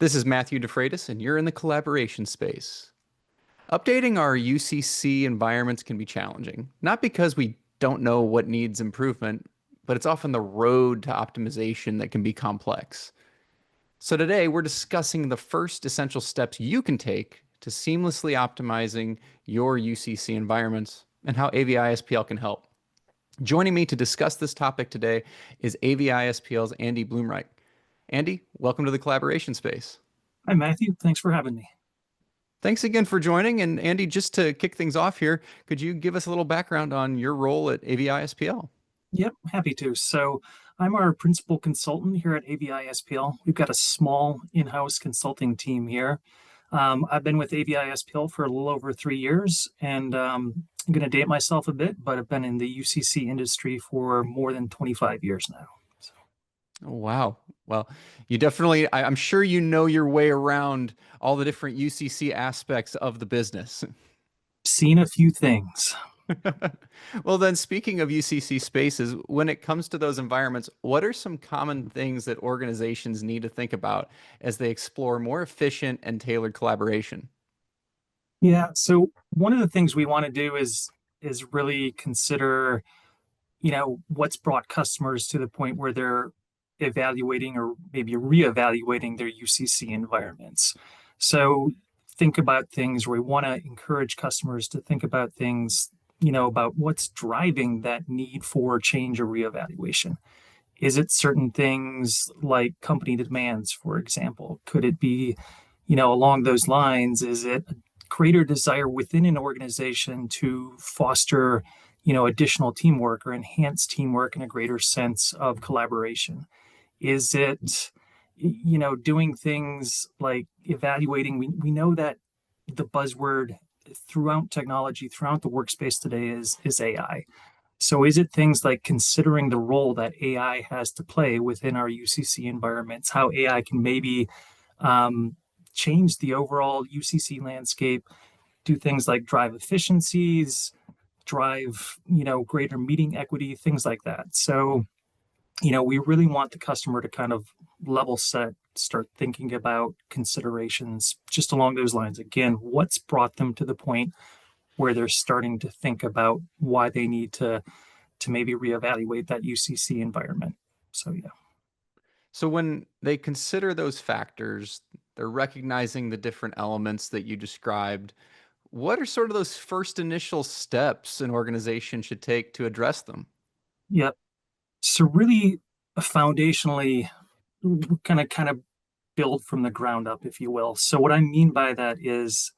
This is Mathew DeFreitas, and you're in the collaboration space. Updating our UCC environments can be challenging, not because we don't know what needs improvement, but it's often the road to optimization that can be complex. So today we're discussing the first essential steps you can take to seamlessly optimizing your UCC environments and how AVI-SPL can help. Joining me to discuss this topic today is AVI-SPL's Andy Blumreich. Andy, welcome to the collaboration space. Hi, Matthew. Thanks for having me. Thanks again for joining. And Andy, just to kick things off here, could you give us a little background on your role at AVI-SPL? Yep, happy to. So I'm our principal consultant here at AVI-SPL. We've got a small in-house consulting team here. I've been with AVI-SPL for a little over 3 years, and I'm going to date myself a bit, but I've been in the UCC industry for more than 25 years now. So. Oh, wow. Well, you definitely, I'm sure you know your way around all the different UCC aspects of the business. Seen a few things. Well, then, speaking of UCC spaces, when it comes to those environments, what are some common things that organizations need to think about as they explore more efficient and tailored collaboration? Yeah, so one of the things we want to do is really consider, what's brought customers to the point where they're evaluating or maybe reevaluating their UCC environments. So think about things where we want to encourage customers to think about things, about what's driving that need for change or reevaluation. Is it certain things like company demands, for example? Could it be, along those lines? Is it a greater desire within an organization to foster, additional teamwork or enhance teamwork and a greater sense of collaboration? Is it, doing things like evaluating? We know that the buzzword throughout technology, throughout the workspace today is AI. So is it things like considering the role that AI has to play within our UCC environments, how AI can maybe change the overall UCC landscape, do things like drive efficiencies, drive, greater meeting equity, things like that. So we really want the customer to kind of level set, start thinking about considerations just along those lines. Again, what's brought them to the point where they're starting to think about why they need to maybe reevaluate that UCC environment. So yeah. So when they consider those factors, they're recognizing the different elements that you described. What are sort of those first initial steps an organization should take to address them? Yep. So really foundationally, we're kind of build from the ground up, if you will. So what I mean by that is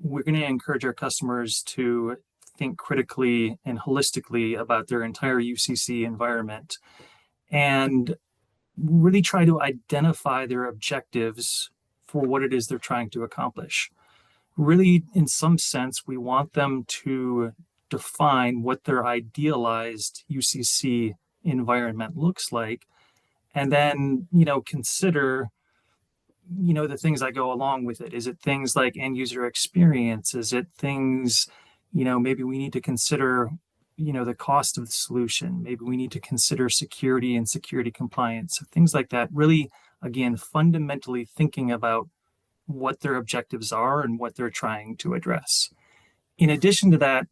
we're going to encourage our customers to think critically and holistically about their entire UCC environment and really try to identify their objectives for what it is they're trying to accomplish. Really, in some sense, we want them to define what their idealized UCC environment looks like, and then, consider the things that go along with it. Is it things like end user experience? Is it things, maybe we need to consider, the cost of the solution? Maybe we need to consider security and security compliance, so things like that. Really, again, fundamentally thinking about what their objectives are and what they're trying to address. In addition to that,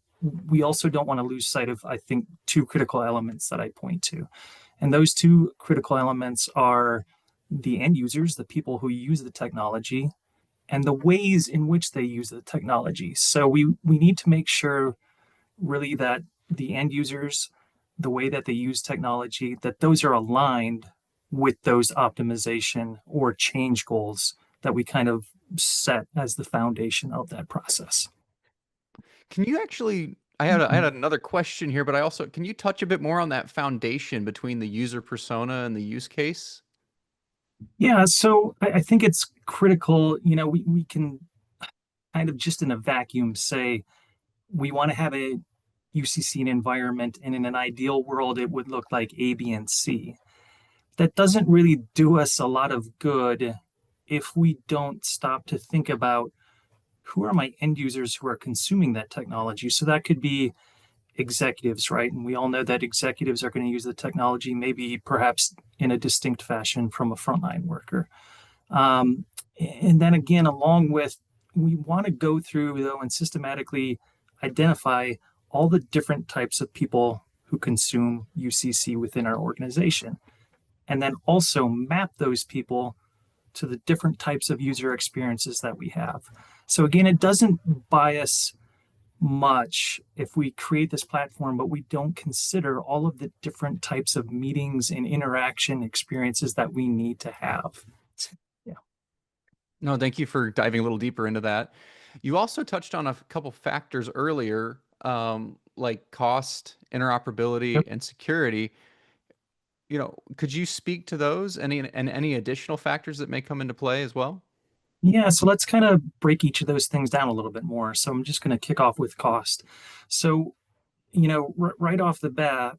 we also don't want to lose sight of, I think, two critical elements that I point to. And those two critical elements are the end users, the people who use the technology, and the ways in which they use the technology. So we need to make sure really that the end users, the way that they use technology, that those are aligned with those optimization or change goals that we kind of set as the foundation of that process. Can you actually, I had another question here, but I also, can you touch a bit more on that foundation between the user persona and the use case? Yeah, so I think it's critical. We can kind of just in a vacuum say we want to have a UCC environment, and in an ideal world, it would look like A, B, and C. That doesn't really do us a lot of good if we don't stop to think about who are my end users who are consuming that technology. So that could be executives, right? And we all know that executives are going to use the technology maybe perhaps in a distinct fashion from a frontline worker. And then again, along with, we want to go through though and systematically identify all the different types of people who consume UCC within our organization. And then also map those people to the different types of user experiences that we have. So again, it doesn't bias much if we create this platform, but we don't consider all of the different types of meetings and interaction experiences that we need to have. Yeah. No, thank you for diving a little deeper into that. You also touched on a couple factors earlier, like cost, interoperability, Yep. and security. Could you speak to those? Any additional factors that may come into play as well? Yeah, so let's kind of break each of those things down a little bit more. So I'm just going to kick off with cost. So, right off the bat,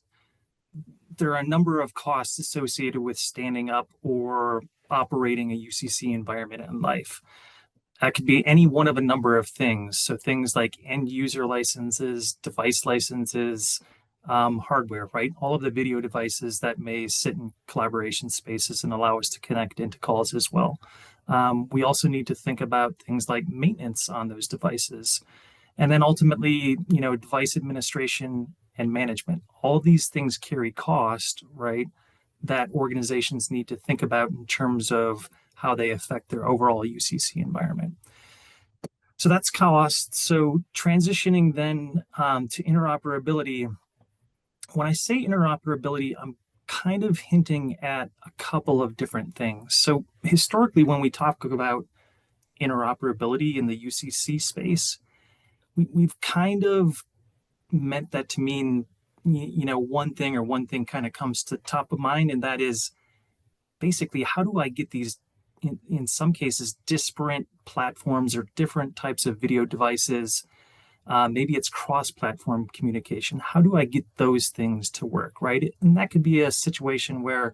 there are a number of costs associated with standing up or operating a UCC environment in life. That could be any one of a number of things. So things like end user licenses, device licenses, hardware, right? All of the video devices that may sit in collaboration spaces and allow us to connect into calls as well. We also need to think about things like maintenance on those devices. And then ultimately, device administration and management. All these things carry cost, right? That organizations need to think about in terms of how they affect their overall UCC environment. So that's cost. So transitioning then to interoperability. When I say interoperability, I'm kind of hinting at a couple of different things. So historically, when we talk about interoperability in the UCC space, we've kind of meant that to mean, one thing or one thing kind of comes to top of mind, and that is basically how do I get these, in some cases, disparate platforms or different types of video devices. Maybe it's cross-platform communication. How do I get those things to work, right? And that could be a situation where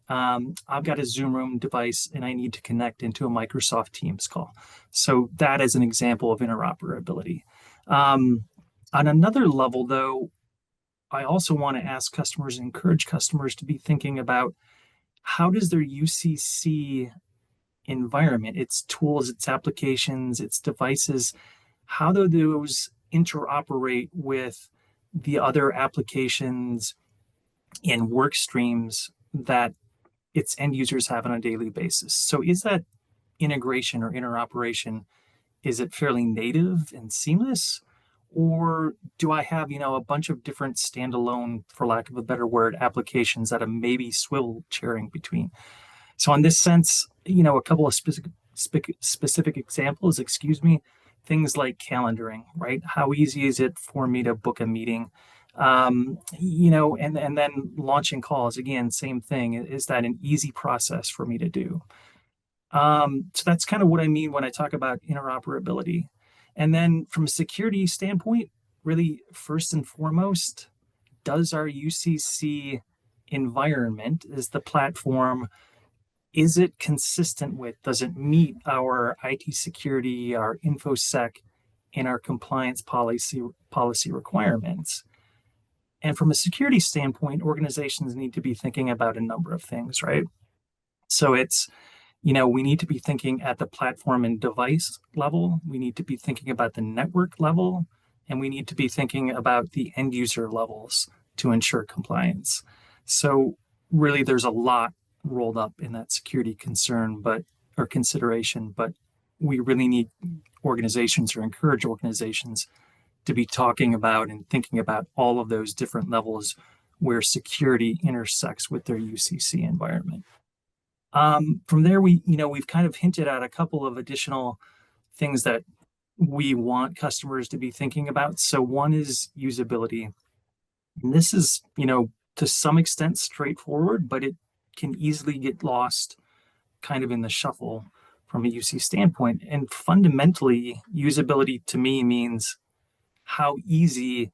I've got a Zoom Room device and I need to connect into a Microsoft Teams call. So that is an example of interoperability. On another level, though, I also want to ask customers and encourage customers to be thinking about how does their UCC environment, its tools, its applications, its devices, how do those interoperate with the other applications and work streams that its end users have on a daily basis? So is that integration or interoperation, is it fairly native and seamless? Or do I have, a bunch of different standalone, for lack of a better word, applications that I'm maybe swivel chairing between? So in this sense, a couple of specific examples, things like calendaring, right? How easy is it for me to book a meeting? And then launching calls, again, same thing. Is that an easy process for me to do? So that's kind of what I mean when I talk about interoperability. And then from a security standpoint, really first and foremost, does our UCC environment, is the platform, is it consistent with, does it meet our IT security, our InfoSec, and our compliance policy requirements? And from a security standpoint, organizations need to be thinking about a number of things, right? So it's, we need to be thinking at the platform and device level. We need to be thinking about the network level, and we need to be thinking about the end user levels to ensure compliance. So really, there's a lot rolled up in that security concern, or consideration, but we really need organizations or encourage organizations to be talking about and thinking about all of those different levels where security intersects with their UCC environment. From there, we've kind of hinted at a couple of additional things that we want customers to be thinking about. So one is usability. And this is, to some extent straightforward, but it can easily get lost kind of in the shuffle from a UC standpoint. And fundamentally, usability to me means how easy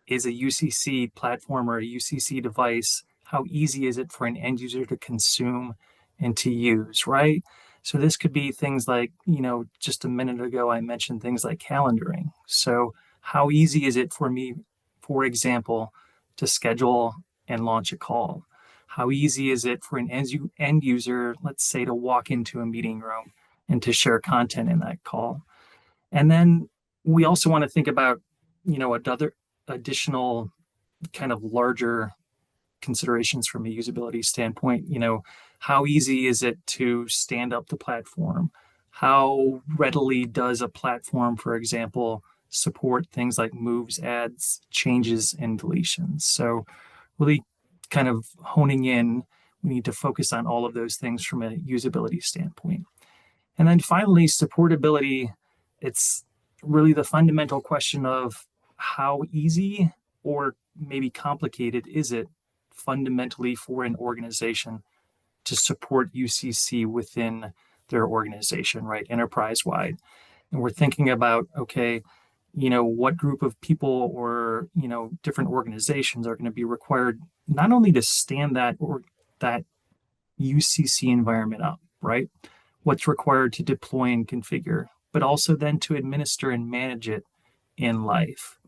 is a UCC platform or a UCC device? How easy is it for an end user to consume and to use, right? So this could be things like, just a minute ago, I mentioned things like calendaring. So how easy is it for me, for example, to schedule and launch a call? How easy is it for an end user, let's say, to walk into a meeting room and to share content in that call. And then we also want to think about, another additional kind of larger considerations from a usability standpoint. How easy is it to stand up the platform? How readily does a platform, for example, support things like moves, adds, changes, and deletions? So really kind of honing in, we need to focus on all of those things from a usability standpoint. And then finally, supportability, it's really the fundamental question of how easy or maybe complicated is it fundamentally for an organization to support UCC within their organization, right? Enterprise wide. And we're thinking about, okay, what group of people or, different organizations are going to be required not only to stand that UCC environment up, right? What's required to deploy and configure, but also then to administer and manage it in life.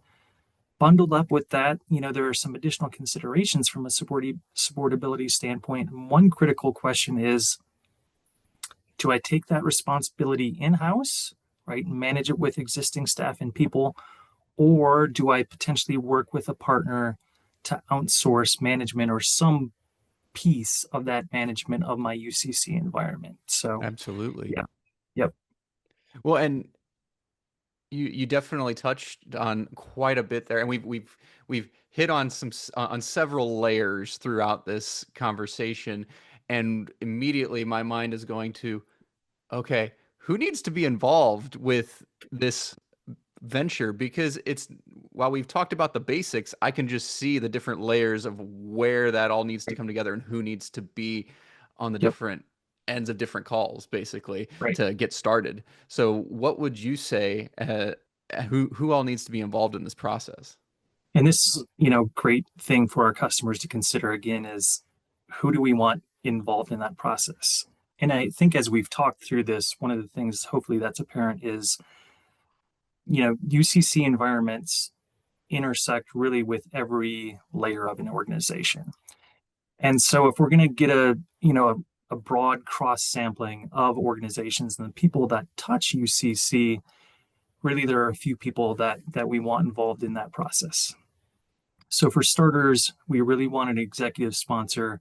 Bundled up with that, there are some additional considerations from a supportability standpoint. And one critical question is, do I take that responsibility in-house, right, and manage it with existing staff and people, or do I potentially work with a partner to outsource management or some piece of that management of my UCC environment? So, Absolutely. yeah, yep, Well, and you definitely touched on quite a bit there, and we've hit on on several layers throughout this conversation, and immediately my mind is going to, okay, who needs to be involved with this venture? Because it's, while we've talked about the basics, I can just see the different layers of where that all needs to right, come together and who needs to be on the yep, different ends of different calls, basically, right. to get started. So, what would you say? Who all needs to be involved in this process? And this, great thing for our customers to consider again is who do we want involved in that process? And I think as we've talked through this, one of the things hopefully that's apparent is, UCC environments intersect really with every layer of an organization. And so if we're going to get a broad cross sampling of organizations and the people that touch UCC, really there are a few people that we want involved in that process. So for starters, we really want an executive sponsor,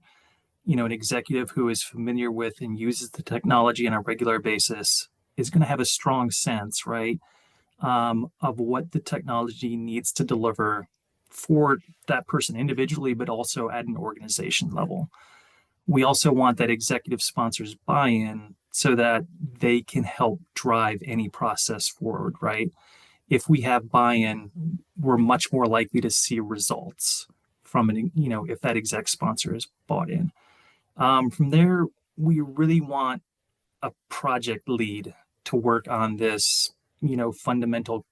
an executive who is familiar with and uses the technology on a regular basis, is going to have a strong sense, right, of what the technology needs to deliver for that person individually, but also at an organization level. We also want that executive sponsor's buy-in so that they can help drive any process forward, right? If we have buy-in, we're much more likely to see results from if that exec sponsor is bought in. From there, we really want a project lead to work on this, fundamental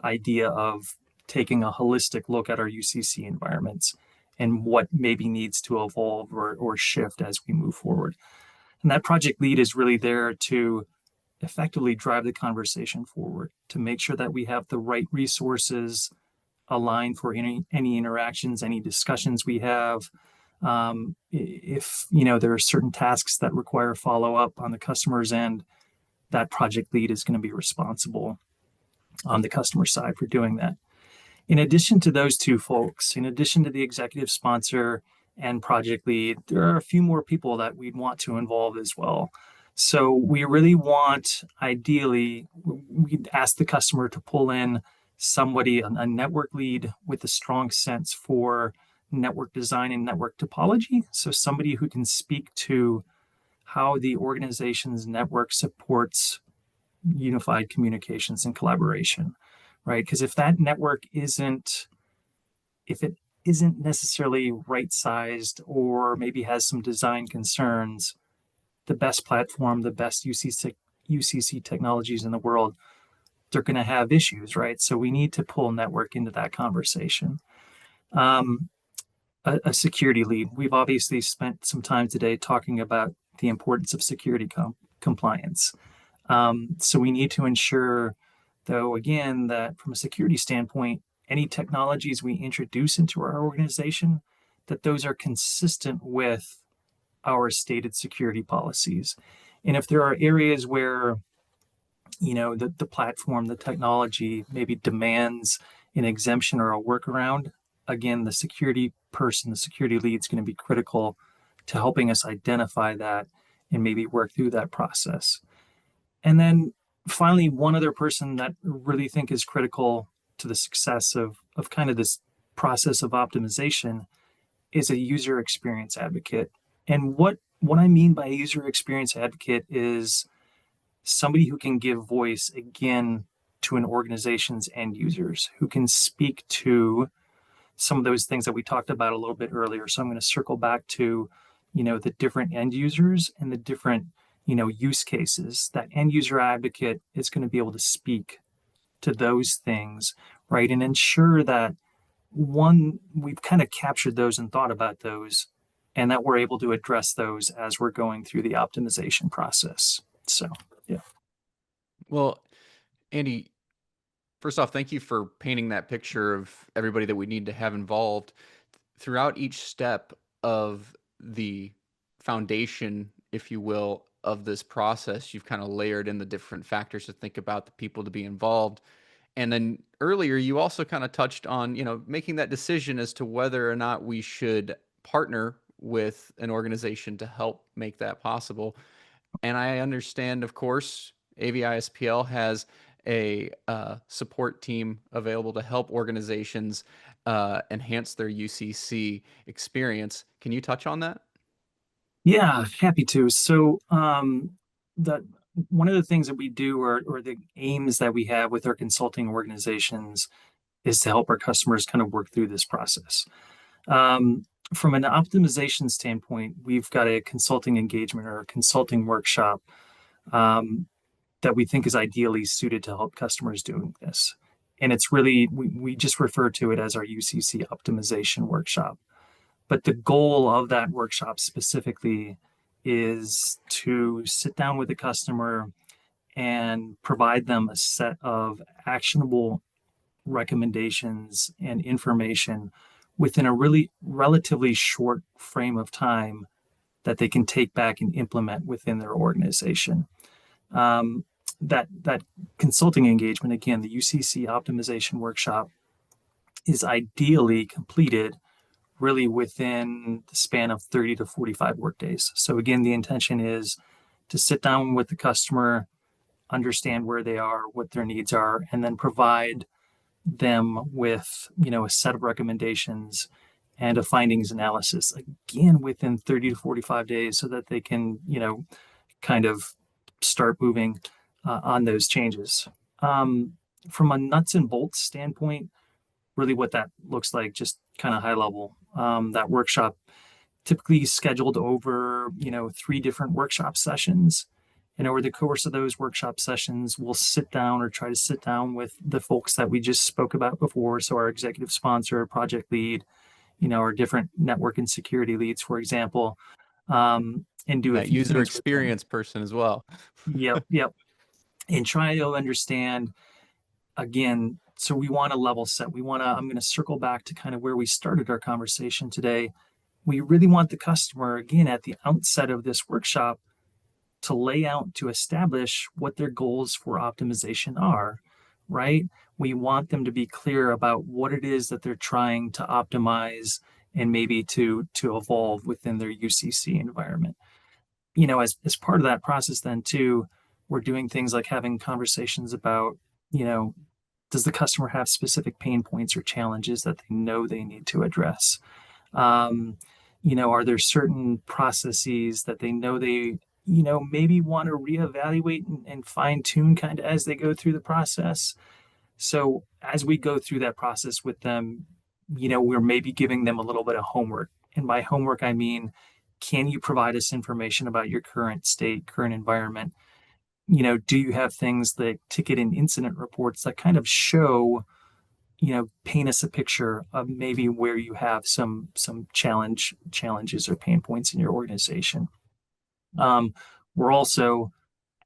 idea of taking a holistic look at our UCC environments and what maybe needs to evolve or shift as we move forward. And that project lead is really there to effectively drive the conversation forward, to make sure that we have the right resources aligned for any interactions, any discussions we have. If there are certain tasks that require follow up on the customer's end, that project lead is going to be responsible on the customer side for doing that. In addition to those two folks, in addition to the executive sponsor and project lead, there are a few more people that we'd want to involve as well. So we really want, ideally, we'd ask the customer to pull in somebody, a network lead with a strong sense for network design and network topology. So somebody who can speak to how the organization's network supports unified communications and collaboration, right? Because if that network if it isn't necessarily right sized or maybe has some design concerns, the best platform, the best UCC technologies in the world, they're going to have issues, right? So we need to pull network into that conversation. A security lead. We've obviously spent some time today talking about the importance of security compliance. So we need to ensure, though, again, that from a security standpoint, any technologies we introduce into our organization, that those are consistent with our stated security policies. And if there are areas where, the platform, the technology maybe demands an exemption or a workaround, again, the security person, the security lead is going to be critical to helping us identify that and maybe work through that process. And then finally, one other person that I really think is critical to the success of kind of this process of optimization is a user experience advocate. And what I mean by a user experience advocate is somebody who can give voice again to an organization's end users, who can speak to some of those things that we talked about a little bit earlier. So I'm going to circle back to, the different end users and the different, use cases. That end user advocate is going to be able to speak to those things, right? And ensure that one, we've kind of captured those and thought about those, and that we're able to address those as we're going through the optimization process. So, yeah. Well, Andy, first off, thank you for painting that picture of everybody that we need to have involved throughout each step of the foundation, if you will, of this process. You've kind of layered in the different factors to think about, the people to be involved. And then earlier, you also kind of touched on, making that decision as to whether or not we should partner with an organization to help make that possible. And I understand, of course, AVI-SPL has a support team available to help organizations enhance their UCC experience. Can you touch on that? Yeah, happy to. So, that one of the things that we do, or the aims that we have with our consulting organizations, is to help our customers kind of work through this process. From an optimization standpoint, we've got a consulting engagement or a consulting workshop that we think is ideally suited to help customers doing this. And it's really, we just refer to it as our UCC optimization workshop. But the goal of that workshop specifically is to sit down with the customer and provide them a set of actionable recommendations and information within a really relatively short frame of time that they can take back and implement within their organization. That consulting engagement, again, the UCC optimization workshop, is ideally completed really within the span of 30 to 45 workdays. So again, the intention is to sit down with the customer, understand where they are, what their needs are, and then provide them with, a set of recommendations and a findings analysis, again, within 30 to 45 days, so that they can, kind of start moving on those changes. From a nuts and bolts standpoint, really what that looks like, just kind of high level. That workshop typically scheduled over, 3 different workshop sessions. And over the course of those workshop sessions, we'll sit down or try to sit down with the folks that we just spoke about before. So our executive sponsor, project lead, our different network and security leads, for example, and do a That few user things with them. experience person as well. Yep, yep. And try to understand, again, so we want to level set. I'm going to circle back to kind of where we started our conversation today. We really want the customer, again, at the outset of this workshop, to lay out, to establish what their goals for optimization are, right? We want them to be clear about what it is that they're trying to optimize and maybe to evolve within their UCC environment. As part of that process, then too, we're doing things like having conversations about, does the customer have specific pain points or challenges that they know they need to address? Are there certain processes that they know they, maybe want to reevaluate and fine tune kind of as they go through the process? So as we go through that process with them, we're maybe giving them a little bit of homework. And by homework, I mean, can you provide us information about your current state, current environment? Do you have things like ticket and incident reports that kind of show, paint us a picture of maybe where you have some challenges or pain points in your organization? We're also,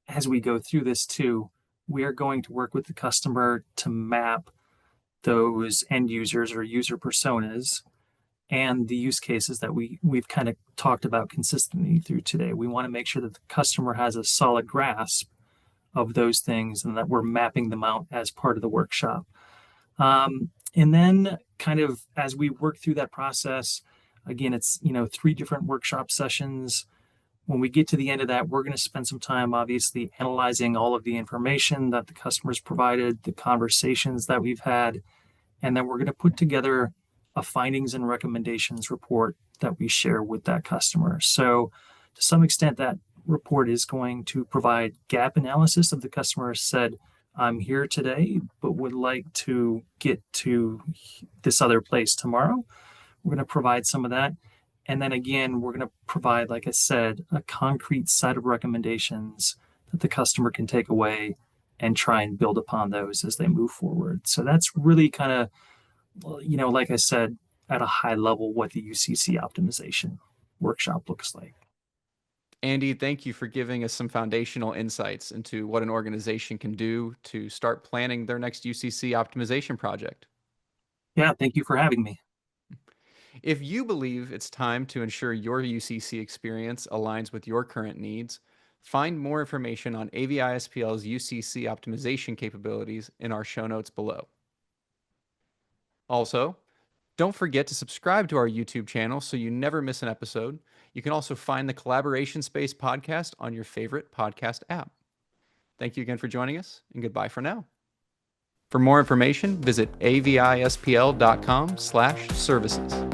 as we go through this too, we are going to work with the customer to map those end users or user personas and the use cases that we've kind of talked about consistently through today. We want to make sure that the customer has a solid grasp of those things and that we're mapping them out as part of the workshop. And then kind of as we work through that process, again, it's 3 different workshop sessions. When we get to the end of that, we're going to spend some time obviously analyzing all of the information that the customers provided, the conversations that we've had, and then we're going to put together a findings and recommendations report that we share with that customer. So to some extent, that report is going to provide gap analysis of the customer said, I'm here today, but would like to get to this other place tomorrow. We're going to provide some of that. And then again, we're going to provide, like I said, a concrete set of recommendations that the customer can take away and try and build upon those as they move forward. So that's really kind of, like I said, at a high level, what the UCC optimization workshop looks like. Andy, thank you for giving us some foundational insights into what an organization can do to start planning their next UCC optimization project. Yeah, thank you for having me. If you believe it's time to ensure your UCC experience aligns with your current needs, find more information on AVI-SPL's UCC optimization capabilities in our show notes below. Also, don't forget to subscribe to our YouTube channel so you never miss an episode. You can also find the Collaboration Space podcast on your favorite podcast app. Thank you again for joining us, and goodbye for now. For more information, visit avispl.com/services.